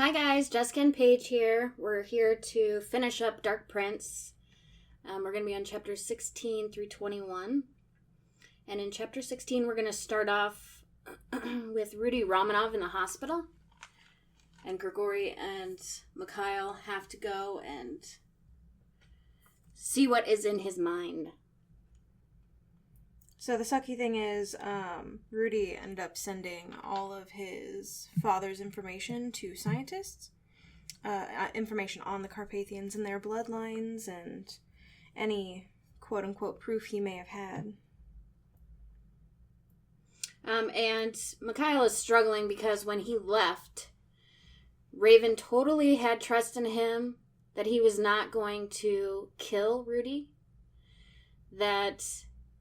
Hi guys, Jessica and Paige here. We're here to finish up Dark Prince. We're going to be on chapter 16 through 21. And in chapter 16, we're going to start off with Rudy Romanov in the hospital. And Grigory and Mikhail have to go and see what is in his mind. So the sucky thing is, Rudy ended up sending all of his father's information to scientists. Information on the Carpathians and their bloodlines and any quote-unquote proof he may have had. And Mikhail is struggling because when he left, Raven totally had trust in him that he was not going to kill Rudy. That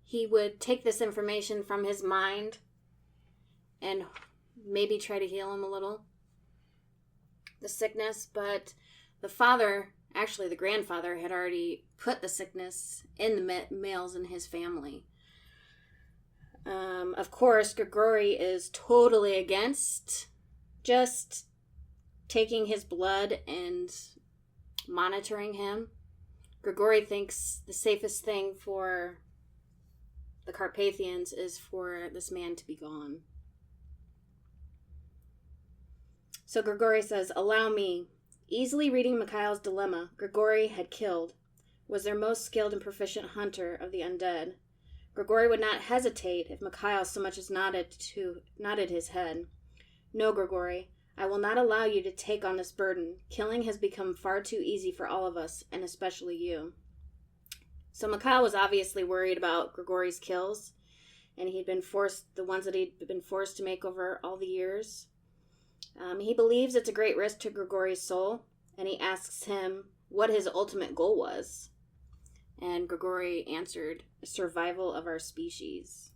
he would take this information from his mind and maybe try to heal him a little, the sickness. But the father, actually the grandfather, had already put the sickness in the males in his family. Of course, Grigory is totally against just taking his blood and monitoring him. Grigory thinks the safest thing for the Carpathians is for this man to be gone. So Grigory says, "Allow me." Easily reading Mikhail's dilemma, Grigory had killed, was their most skilled and proficient hunter of the undead. Grigory would not hesitate if Mikhail so much as nodded his head. "No, Grigory, I will not allow you to take on this burden. Killing has become far too easy for all of us, and especially you." So Mikhail was obviously worried about Grigory's kills, and the ones that he'd been forced to make over all the years. He believes it's a great risk to Grigory's soul, and he asks him what his ultimate goal was. And Grigory answered, "Survival of our species."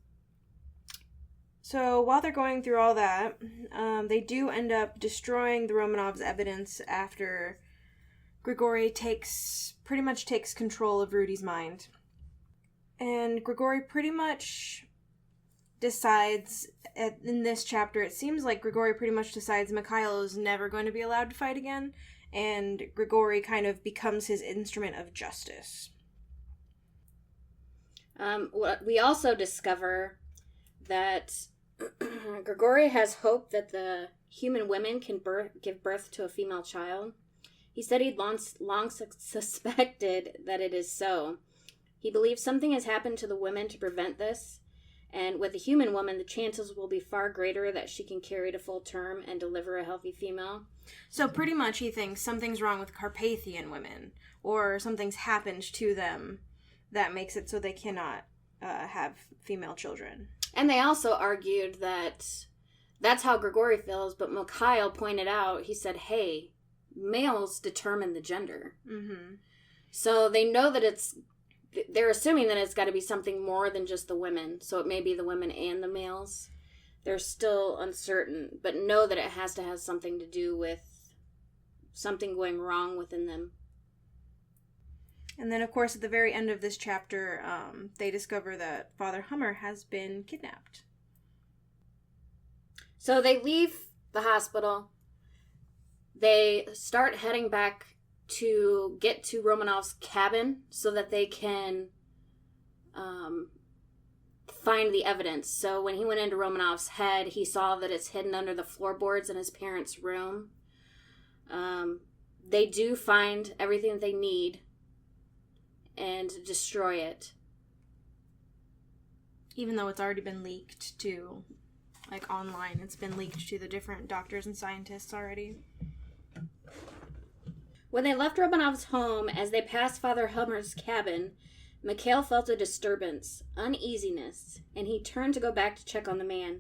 So while they're going through all that, they do end up destroying the Romanovs' evidence after Grigory pretty much takes control of Rudy's mind. And Grigory pretty much decides, in this chapter, it seems like Grigory pretty much decides Mikhail is never going to be allowed to fight again, and Grigory kind of becomes his instrument of justice. We also discover that Grigory has hope that the human women can give birth to a female child. He said he'd long suspected that it is so. He believes something has happened to the women to prevent this, and with a human woman, the chances will be far greater that she can carry to full term and deliver a healthy female. So pretty much he thinks something's wrong with Carpathian women, or something's happened to them that makes it so they cannot have female children. And they also argued that that's how Grigory feels, but Mikhail pointed out, he said, hey, males determine the gender. Mm-hmm. So they know that they're assuming that it's got to be something more than just the women. So it may be the women and the males. They're still uncertain, but know that it has to have something to do with something going wrong within them. And then, of course, at the very end of this chapter, they discover that Father Hummer has been kidnapped. So they leave the hospital. They start heading back to get to Romanov's cabin so that they can find the evidence. So when he went into Romanov's head, he saw that it's hidden under the floorboards in his parents' room. They do find everything that they need and destroy it. Even though it's already been leaked to, online, it's been leaked to the different doctors and scientists already. When they left Romanov's home, as they passed Father Hummer's cabin, Mikhail felt a disturbance, uneasiness, and he turned to go back to check on the man.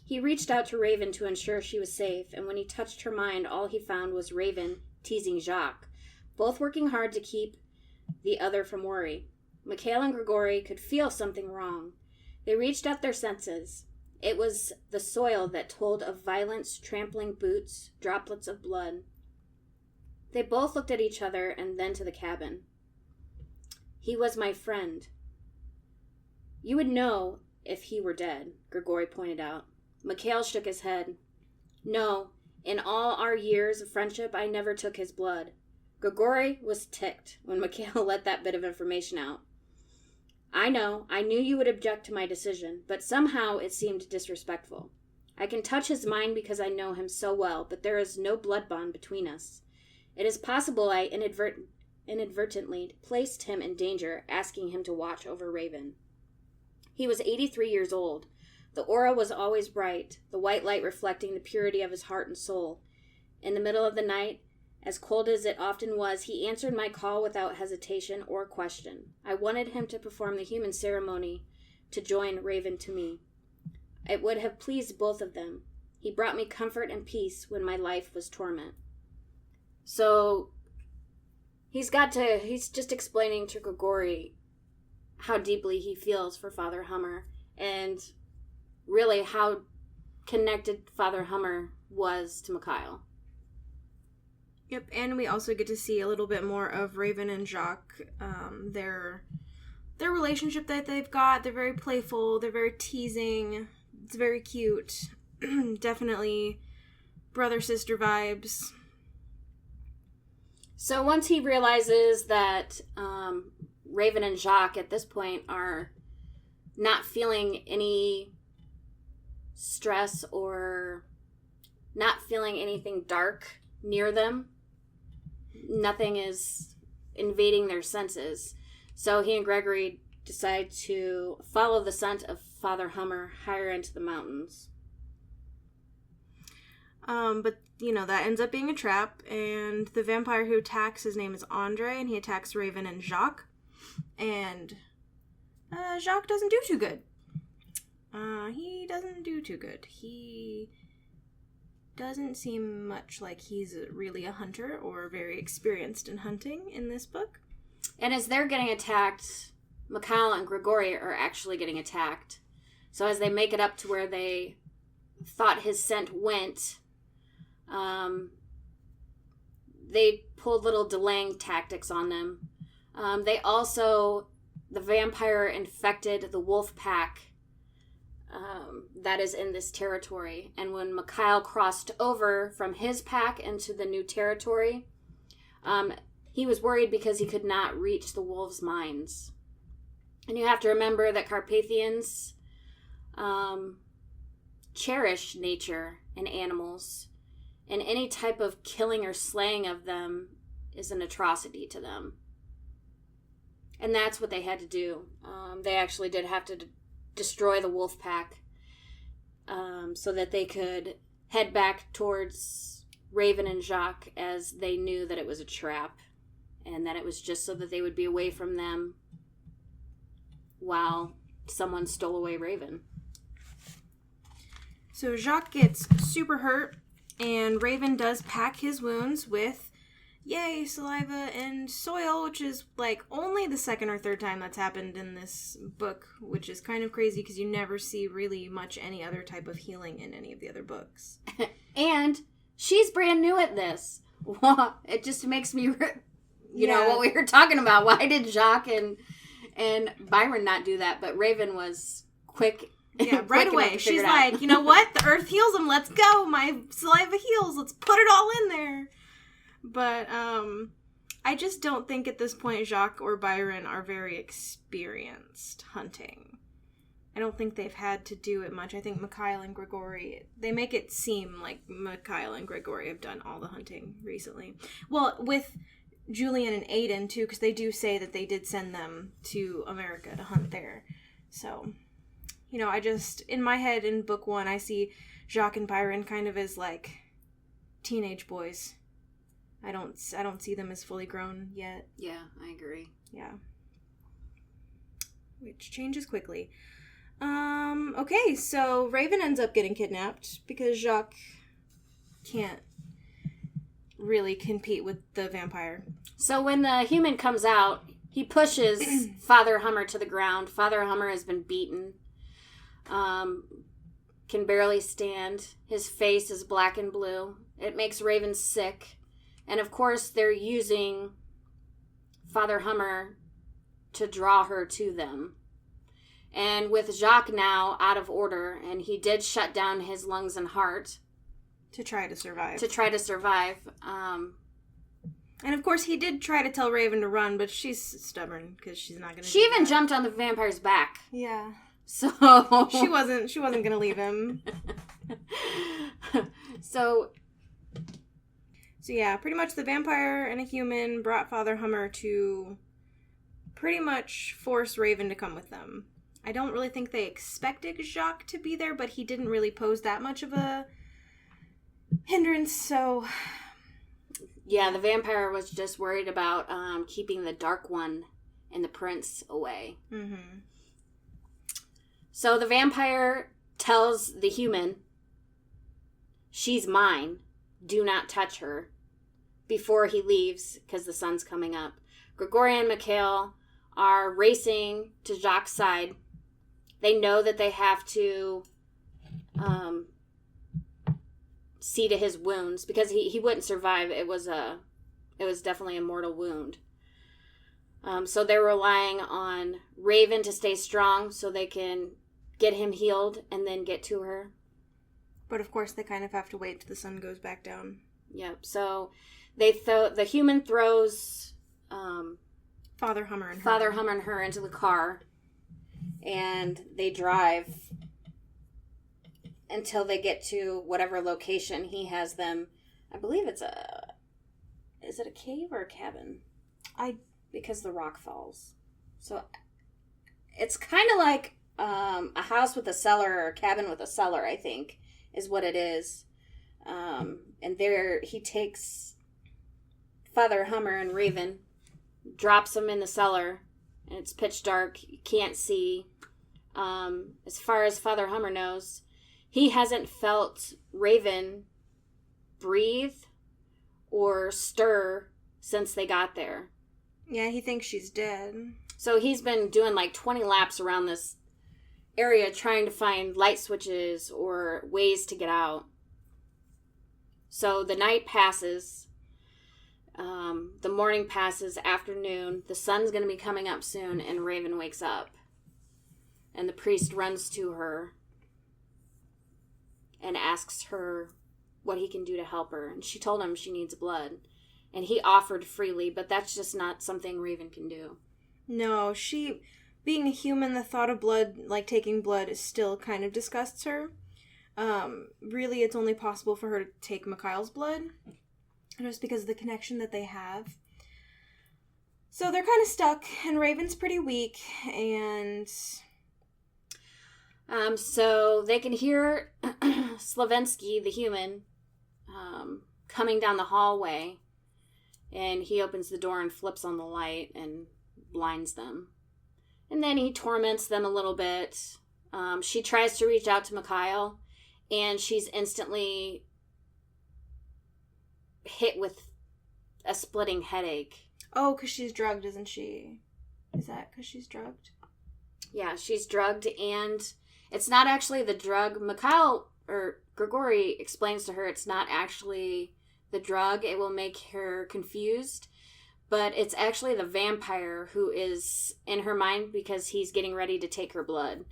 He reached out to Raven to ensure she was safe, and when he touched her mind, all he found was Raven teasing Jacques, both working hard to keep the other from worry. Mikhail and Grigory could feel something wrong. They reached out their senses. It was the soil that told of violence, trampling boots, droplets of blood. They both looked at each other and then to the cabin. "He was my friend." "You would know if he were dead," Grigory pointed out. Mikhail shook his head. "No, In all our years of friendship, I never took his blood. Grigori was ticked when Mikhail let that bit of information out. I knew you would object to my decision, but somehow it seemed disrespectful. I can touch his mind because I know him so well, but there is no blood bond between us. It is possible I inadvertently placed him in danger, asking him to watch over Raven. He was 83 years old. The aura was always bright, the white light reflecting the purity of his heart and soul. In the middle of the night, as cold as it often was, he answered my call without hesitation or question. I wanted him to perform the human ceremony to join Raven to me. It would have pleased both of them. He brought me comfort and peace when my life was torment. So, he's just explaining to Grigori how deeply he feels for Father Hummer, and really how connected Father Hummer was to Mikhail. Yep, and we also get to see a little bit more of Raven and Jacques, their relationship that they've got. They're very playful, they're very teasing, it's very cute. Definitely brother-sister vibes. So once he realizes that Raven and Jacques at this point are not feeling any stress or not feeling anything dark near them, nothing is invading their senses. So he and Gregory decide to follow the scent of Father Hummer higher into the mountains. But, that ends up being a trap, and the vampire who attacks, his name is Andre, and he attacks Raven and Jacques. And Jacques doesn't do too good. He doesn't seem much like he's really a hunter or very experienced in hunting in this book. And as they're getting attacked, Mikhail and Grigori are actually getting attacked. So as they make it up to where they thought his scent went, they pulled little delaying tactics on them. The vampire infected the wolf pack that is in this territory. And when Mikhail crossed over from his pack into the new territory, he was worried because he could not reach the wolves' minds. And you have to remember that Carpathians cherish nature and animals, and any type of killing or slaying of them is an atrocity to them. And that's what they had to do. They actually did have to destroy the wolf pack so that they could head back towards Raven and Jacques, as they knew that it was a trap and that it was just so that they would be away from them while someone stole away Raven. So Jacques gets super hurt, and Raven does pack his wounds with, saliva and soil, which is only the second or third time that's happened in this book, which is kind of crazy because you never see really much any other type of healing in any of the other books. And she's brand new at this. It just makes me, know what we were talking about. Why did Jacques and Byron not do that? But Raven was quick. Yeah, right away. She's like, you know what? The earth heals them. Let's go. My saliva heals. Let's put it all in there. But I just don't think at this point Jacques or Byron are very experienced hunting. I don't think they've had to do it much. I think Mikhail and Grigori, they make it seem like Mikhail and Grigori have done all the hunting recently. Well, with Julian and Aiden, too, because they do say that they did send them to America to hunt there. So, I just, in my head, in book one, I see Jacques and Byron kind of as, teenage boys. I don't see them as fully grown yet. Yeah, I agree. Yeah. Which changes quickly. Okay, so Raven ends up getting kidnapped because Jacques can't really compete with the vampire. So when the human comes out, he pushes Father Hummer to the ground. Father Hummer has been beaten. Can barely stand. His face is black and blue. It makes Raven sick. And of course, they're using Father Hummer to draw her to them. And with Jacques now out of order, and he did shut down his lungs and heart, To try to survive. And of course, he did try to tell Raven to run, but she's stubborn because she's not going to. She even jumped on the vampire's back. Yeah. So she wasn't going to leave him. So yeah, pretty much the vampire and a human brought Father Hummer to pretty much force Raven to come with them. I don't really think they expected Jacques to be there, but he didn't really pose that much of a hindrance, so... Yeah, the vampire was just worried about keeping the Dark One and the prince away. Mm-hmm. So the vampire tells the human, she's mine, do not touch her, before he leaves, because the sun's coming up. Gregory and Mikhail are racing to Jacques' side. They know that they have to see to his wounds, because he wouldn't survive. It was definitely a mortal wound. So they're relying on Raven to stay strong so they can get him healed and then get to her. But of course they kind of have to wait till the sun goes back down. Yep. So the human throws Father Hummer and her into the car, and they drive until they get to whatever location he has them. I believe is it a cave or a cabin? Because the rock falls. So it's kind of like a house with a cellar, or a cabin with a cellar, I think, is what it is. And there he takes Father Hummer and Raven, drops them in the cellar, and it's pitch dark. You can't see. As far as Father Hummer knows, he hasn't felt Raven breathe or stir since they got there. Yeah, he thinks she's dead. So he's been doing like 20 laps around this area trying to find light switches or ways to get out. So the night passes. The morning passes, afternoon. The sun's going to be coming up soon, and Raven wakes up. And the priest runs to her and asks her what he can do to help her. And she told him she needs blood. And he offered freely, but that's just not something Raven can do. No, being a human, the thought of blood, like taking blood, still kind of disgusts her. Really, it's only possible for her to take Mikhail's blood, just because of the connection that they have. So they're kind of stuck, and Raven's pretty weak, and... So they can hear Slavensky, the human, coming down the hallway, and he opens the door and flips on the light and blinds them. And then he torments them a little bit. She tries to reach out to Mikhail, and she's instantly hit with a splitting headache. Oh, because she's drugged, isn't she? Is that because she's drugged? Yeah, she's drugged, and it's not actually the drug. Mikhail, or Gregory, explains to her it's not actually the drug. It will make her confused. But it's actually the vampire who is in her mind because he's getting ready to take her blood.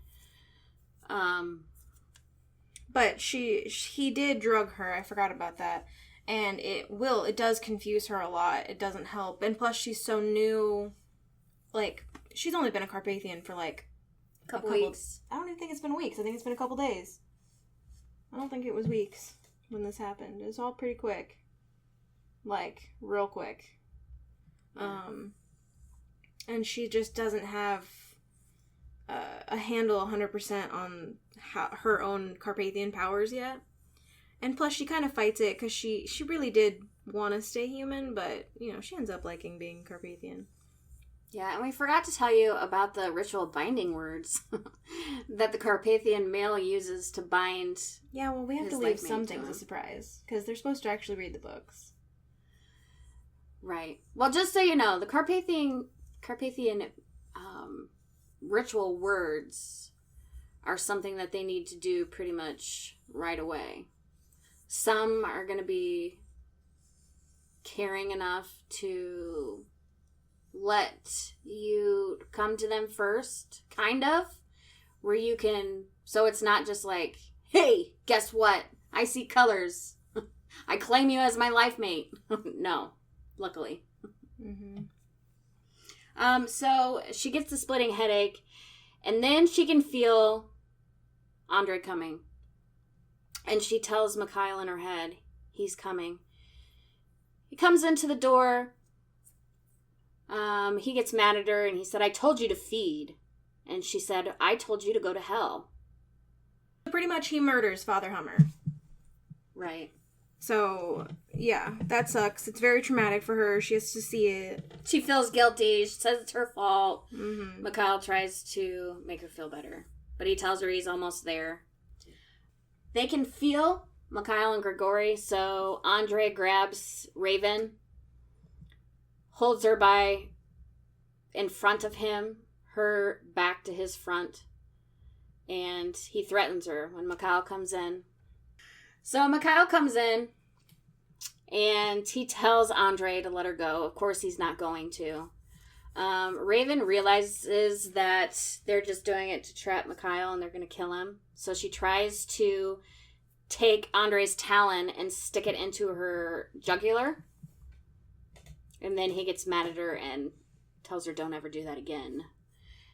But he did drug her. I forgot about that. And it does confuse her a lot. It doesn't help. And plus she's so new. Like, she's only been a Carpathian for like a couple weeks. I don't even think it's been weeks. I think it's been a couple days. I don't think it was weeks when this happened. It was all pretty quick. Like, real quick. And she just doesn't have a handle 100% on her own Carpathian powers yet. And plus she kind of fights it because she really did want to stay human, but, you know, she ends up liking being Carpathian. Yeah, and we forgot to tell you about the ritual binding words that the Carpathian male uses to bind. Yeah, well, we have to leave some things a surprise because they're supposed to actually read the books. Right. Well, just so you know, the Carpathian ritual words are something that they need to do pretty much right away. Some are going to be caring enough to let you come to them first, kind of, where you can, so it's not just like, hey, guess what? I see colors. I claim you as my life mate. No, luckily. Mm-hmm. So she gets a splitting headache, and then she can feel Andre coming. And she tells Mikhail in her head, he's coming. He comes into the door. He gets mad at her, and he said, I told you to feed. And she said, I told you to go to hell. Pretty much he murders Father Hummer. Right. So, yeah, that sucks. It's very traumatic for her. She has to see it. She feels guilty. She says it's her fault. Mm-hmm. Mikhail tries to make her feel better, but he tells her he's almost there. They can feel Mikhail and Grigori, so Andre grabs Raven, holds her by in front of him, her back to his front, and he threatens her when Mikhail comes in. So Mikhail comes in, and he tells Andre to let her go. Of course, he's not going to. Raven realizes that they're just doing it to trap Mikhail, and they're going to kill him. So she tries to take Andre's talon and stick it into her jugular. And then he gets mad at her and tells her, don't ever do that again.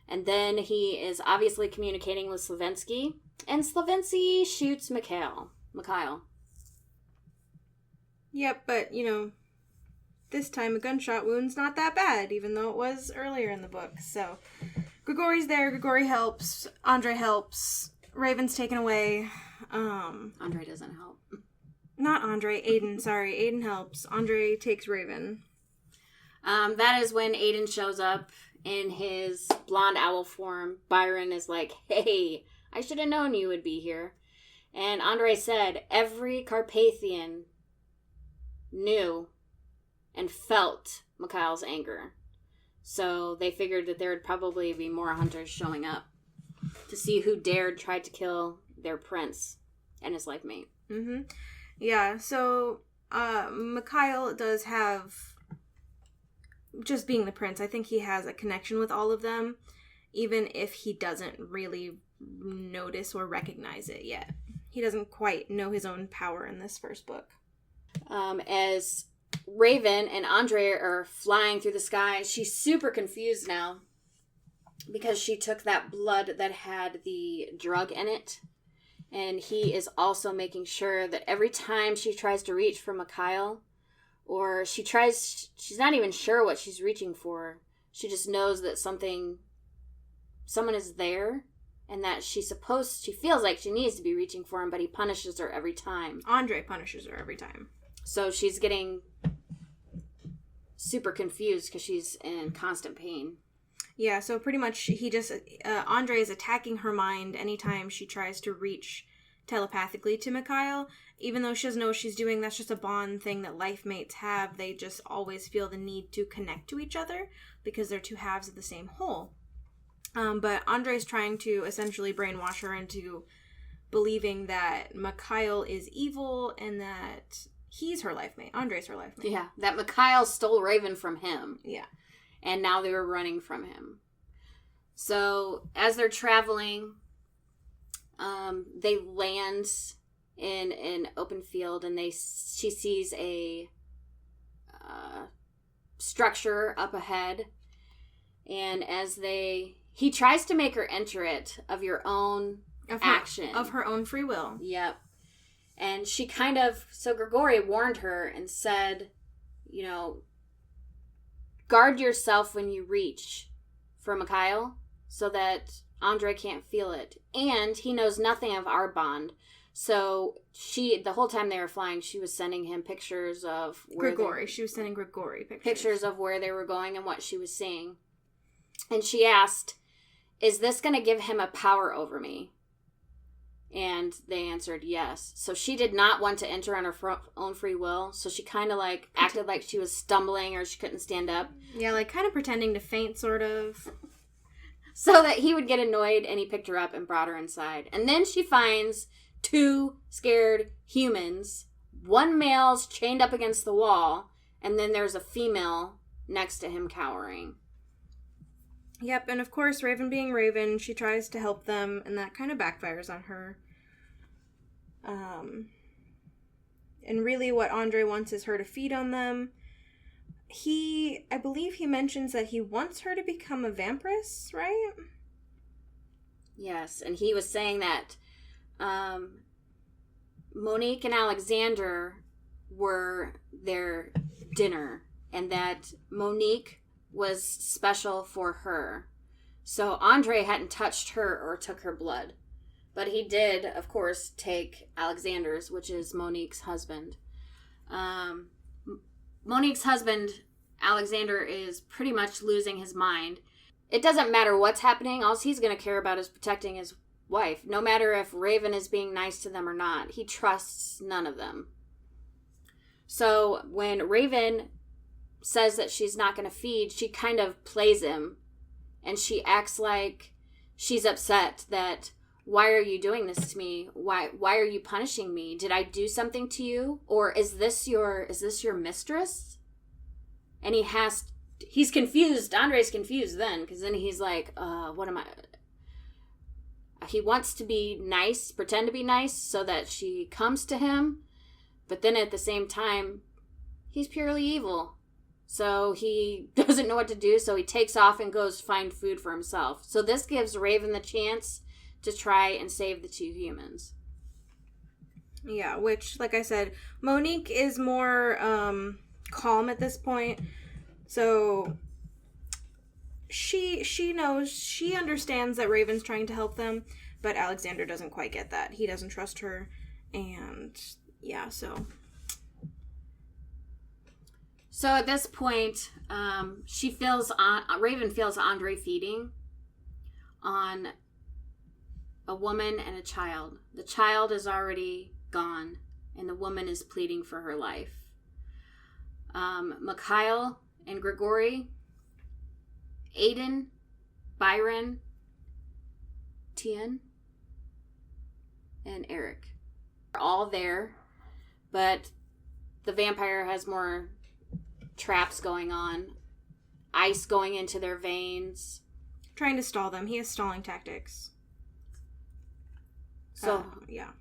And then he is obviously communicating with Slavinsky, and Slavinsky shoots Mikhail. Yep, but, this time a gunshot wound's not that bad, even though it was earlier in the book. So, Grigori's there, Grigori helps, Andre helps, Raven's taken away. Andre doesn't help. Not Andre, Aiden, sorry. Aiden helps. Andre takes Raven. That is when Aiden shows up in his blonde owl form. Byron is like, hey, I should have known you would be here. And Andre said, every Carpathian knew and felt Mikhail's anger. So they figured that there would probably be more hunters showing up to see who dared try to kill their prince and his life mate. Mm-hmm. Yeah, so Mikhail does have, just being the prince, I think he has a connection with all of them, even if he doesn't really notice or recognize it yet. He doesn't quite know his own power in this first book. As Raven and Andre are flying through the sky, she's super confused now because she took that blood that had the drug in it. And he is also making sure that every time she tries to reach for Mikhail, or she's not even sure what she's reaching for. She just knows that someone is there, and that she feels like she needs to be reaching for him, but he punishes her every time. Andre punishes her every time. So she's getting super confused because she's in constant pain. Yeah, so pretty much Andre is attacking her mind anytime she tries to reach telepathically to Mikhail. Even though she doesn't know what she's doing, that's just a bond thing that life mates have. They just always feel the need to connect to each other because they're two halves of the same whole. But Andre's trying to essentially brainwash her into believing that Mikhail is evil and that he's her life mate. Andre's her life mate. Yeah, that Mikhail stole Raven from him. Yeah. And now they were running from him. So, as they're traveling, they land in an open field, and she sees a structure up ahead. And he tries to make her enter it of your own action. Of her own free will. Yep. And she so Grigori warned her and said, guard yourself when you reach for Mikhail so that Andre can't feel it. And he knows nothing of our bond. So the whole time they were flying, she was sending him pictures of She was sending Grigori pictures. Pictures of where they were going and what she was seeing. And she asked, is this going to give him a power over me? And they answered yes. So she did not want to enter on her own free will. So she kind of acted like she was stumbling or she couldn't stand up. Yeah, kind of pretending to faint, sort of. So that he would get annoyed, and he picked her up and brought her inside. And then she finds 2 scared humans. One male's chained up against the wall, and then there's a female next to him cowering. Yep, and of course, Raven being Raven, she tries to help them, and that kind of backfires on her. And really what Andre wants is her to feed on them. I believe he mentions that he wants her to become a vampiress, right? Yes, and he was saying that Monique and Alexander were their dinner, and that Monique was special for her. So Andre hadn't touched her or took her blood. But he did, of course, take Alexander's, which is Monique's husband. Monique's husband, Alexander, is pretty much losing his mind. It doesn't matter what's happening. All he's going to care about is protecting his wife. No matter if Raven is being nice to them or not. He trusts none of them. So when Raven says that she's not going to feed, she kind of plays him. And she acts like she's upset that, why are you doing this to me? Why are you punishing me? Did I do something to you? Or is this your mistress? And he's confused. Andre's confused then, because then he's like, what am I? He wants to be nice, pretend to be nice so that she comes to him. But then at the same time, he's purely evil. So he doesn't know what to do, so he takes off and goes find food for himself. So this gives Raven the chance to try and save the two humans. Yeah, which, like I said, Monique is more calm at this point. So she knows, she understands that Raven's trying to help them, but Alexander doesn't quite get that. He doesn't trust her, and yeah, so... So at this point, Raven feels Andre feeding on a woman and a child. The child is already gone, and the woman is pleading for her life. Mikhail and Grigory, Aiden, Byron, Tien, and Eric are all there, but the vampire has more traps going on, ice going into their veins, trying to stall them. He has stalling tactics. So yeah.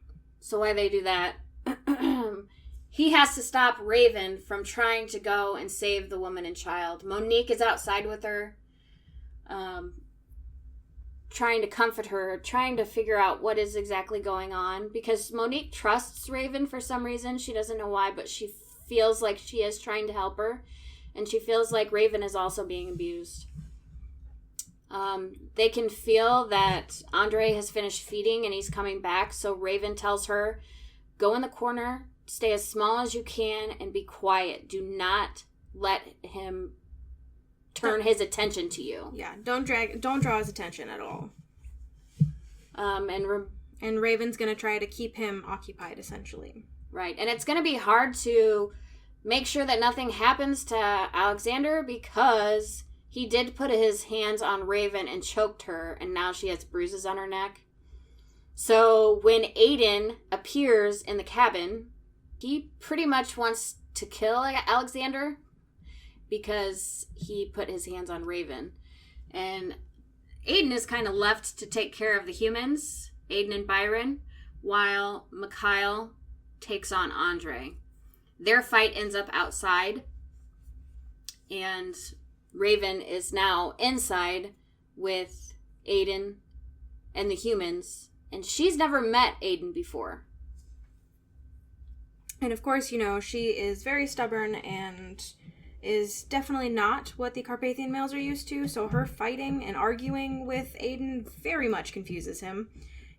So why they do that? He has to stop Raven from trying to go and save the woman and child. Monique is outside with her, trying to comfort her, trying to figure out what is exactly going on, because Monique trusts Raven for some reason. She doesn't know why, but she feels like she is trying to help her, and she feels like Raven is also being abused. They can feel that Andre has finished feeding and he's coming back, so Raven tells her, go in the corner, stay as small as you can, and be quiet. Do not let him turn his attention to you. Yeah, don't draw his attention at all. And Raven's gonna try to keep him occupied, essentially. Right, and it's going to be hard to make sure that nothing happens to Alexander, because he did put his hands on Raven and choked her, and now she has bruises on her neck. So when Aiden appears in the cabin, he pretty much wants to kill Alexander because he put his hands on Raven. And Aiden is kind of left to take care of the humans, Aiden and Byron, while Mikhail takes on Andre. Their fight ends up outside, and Raven is now inside with Aiden and the humans, and she's never met Aiden before. And of course, she is very stubborn and is definitely not what the Carpathian males are used to, so her fighting and arguing with Aiden very much confuses him.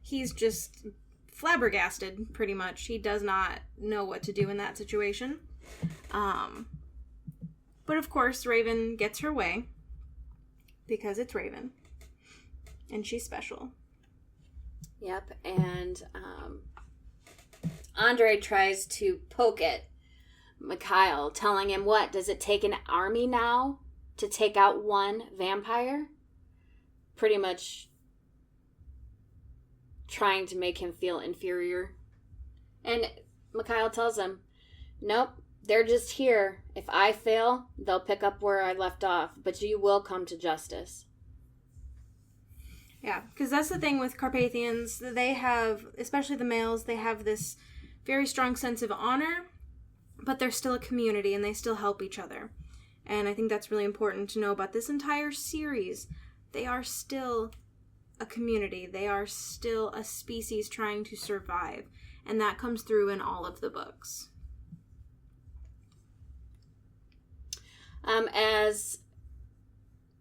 He's just flabbergasted, pretty much. He does not know what to do in that situation. But of course, Raven gets her way, because it's Raven. And she's special. Yep, and Andre tries to poke at Mikhail, telling him, what, does it take an army now to take out one vampire? Pretty much trying to make him feel inferior. And Mikhail tells him, nope, they're just here. If I fail, they'll pick up where I left off, but you will come to justice. Yeah, because that's the thing with Carpathians. They have, especially the males, they have this very strong sense of honor. but they're still a community and they still help each other. And I think that's really important to know about this entire series. They are still a community. They are still a species trying to survive. And that comes through in all of the books. As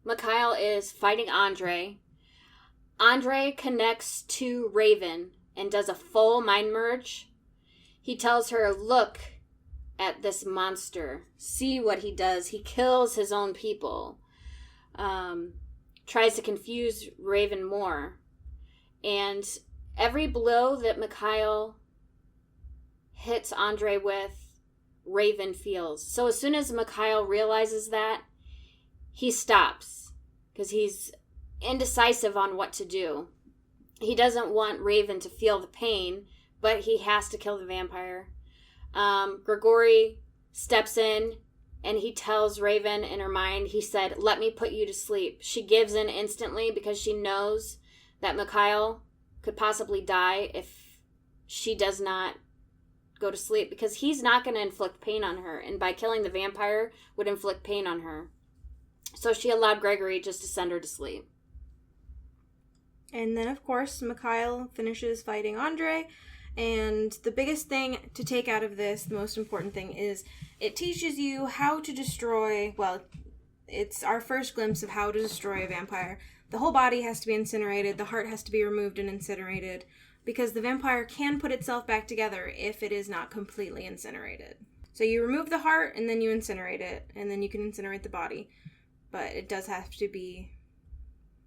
Mikhail is fighting Andre connects to Raven and does a full mind merge. He tells her, look at this monster. See what he does. He kills his own people. Tries to confuse Raven more. And every blow that Mikhail hits Andre with, Raven feels. So as soon as Mikhail realizes that, he stops because he's indecisive on what to do. He doesn't want Raven to feel the pain, but he has to kill the vampire. Grigori steps in and he tells Raven in her mind, he said, let me put you to sleep. She gives in instantly because she knows that Mikhail could possibly die if she does not go to sleep, because he's not going to inflict pain on her, and by killing the vampire would inflict pain on her. So she allowed Gregory just to send her to sleep. And then, of course, Mikhail finishes fighting Andre, and the biggest thing to take out of this, the most important thing, is it teaches you how to destroy, well, it's our first glimpse of how to destroy a vampire. The whole body has to be incinerated, the heart has to be removed and incinerated, because the vampire can put itself back together if it is not completely incinerated. So you remove the heart, and then you incinerate it, and then you can incinerate the body. But it does have to be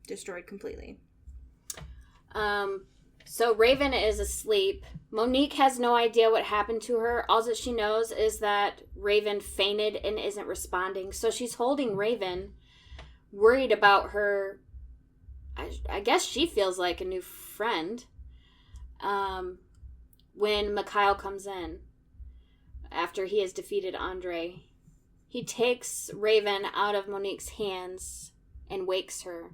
destroyed completely. So Raven is asleep. Monique has no idea what happened to her. All that she knows is that Raven fainted and isn't responding. So she's holding Raven, worried about her. I guess she feels like a new friend. When Mikhail comes in, after he has defeated Andre, he takes Raven out of Monique's hands and wakes her.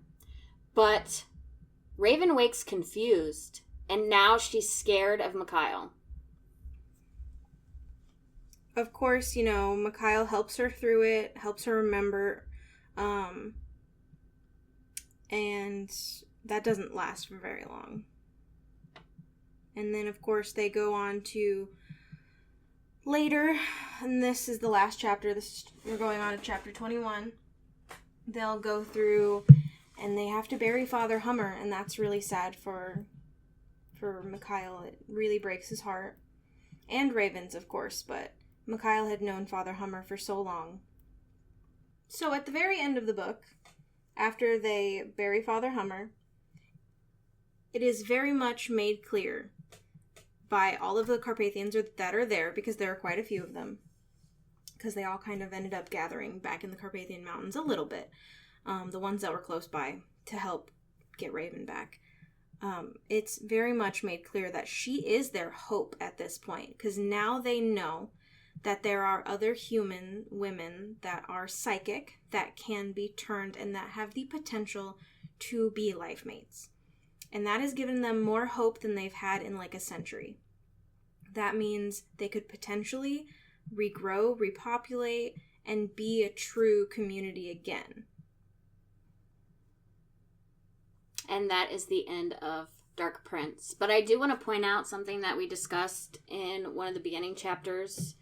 But Raven wakes confused, and now she's scared of Mikhail. Of course, Mikhail helps her through it, helps her remember, and that doesn't last for very long. And then, of course, they go on to later, and this is the last chapter. We're going on to chapter 21. They'll go through, and they have to bury Father Hummer, and that's really sad for Mikhail. It really breaks his heart. And Raven's, of course, but Mikhail had known Father Hummer for so long. So at the very end of the book, after they bury Father Hummer, it is very much made clear by all of the Carpathians that are there, because there are quite a few of them, because they all kind of ended up gathering back in the Carpathian Mountains a little bit, the ones that were close by, to help get Raven back. It's very much made clear that she is their hope at this point, because now they know that there are other human women that are psychic, that can be turned, and that have the potential to be life mates. And that has given them more hope than they've had in like a century. That means they could potentially regrow, repopulate, and be a true community again. And that is the end of Dark Prince. But I do want to point out something that we discussed in one of the beginning chapters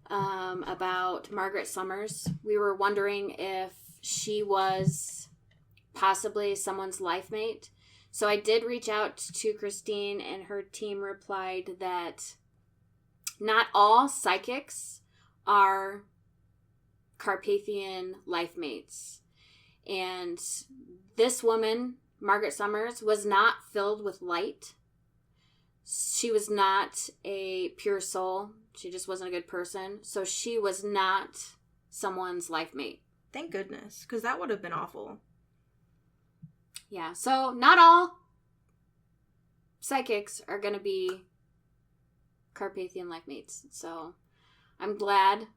about Margaret Summers. We were wondering if she was possibly someone's life mate. So I did reach out to Christine, and her team replied that not all psychics are Carpathian life mates. And this woman, Margaret Summers, was not filled with light. She was not a pure soul. She just wasn't a good person. So she was not someone's life mate. Thank goodness, because that would have been awful. Yeah, so not all psychics are going to be Carpathian life mates. So I'm glad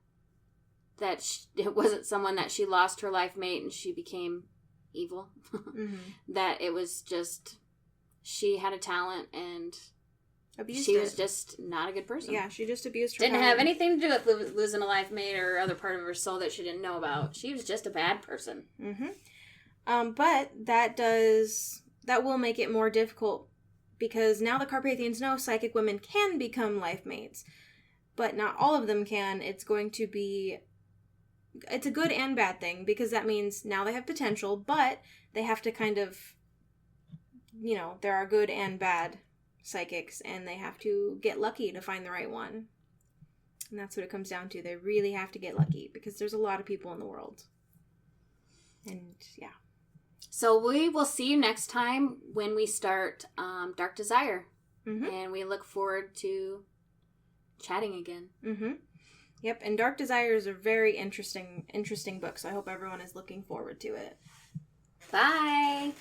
that it wasn't someone that she lost her life mate and she became evil. Mm-hmm. That it was just she had a talent and abused She was just not a good person. Yeah, she just abused her Didn't power. have anything to do with losing a life mate or other part of her soul that she didn't know about. She was just a bad person. But that will make it more difficult because now the Carpathians know psychic women can become life mates, but not all of them can. It's a good and bad thing because that means now they have potential, but they have to kind of, there are good and bad psychics and they have to get lucky to find the right one. And that's what it comes down to. They really have to get lucky because there's a lot of people in the world. And yeah. So we will see you next time when we start Dark Desire. And we look forward to chatting again. Yep, and Dark Desire is a very interesting book, so I hope everyone is looking forward to it. Bye!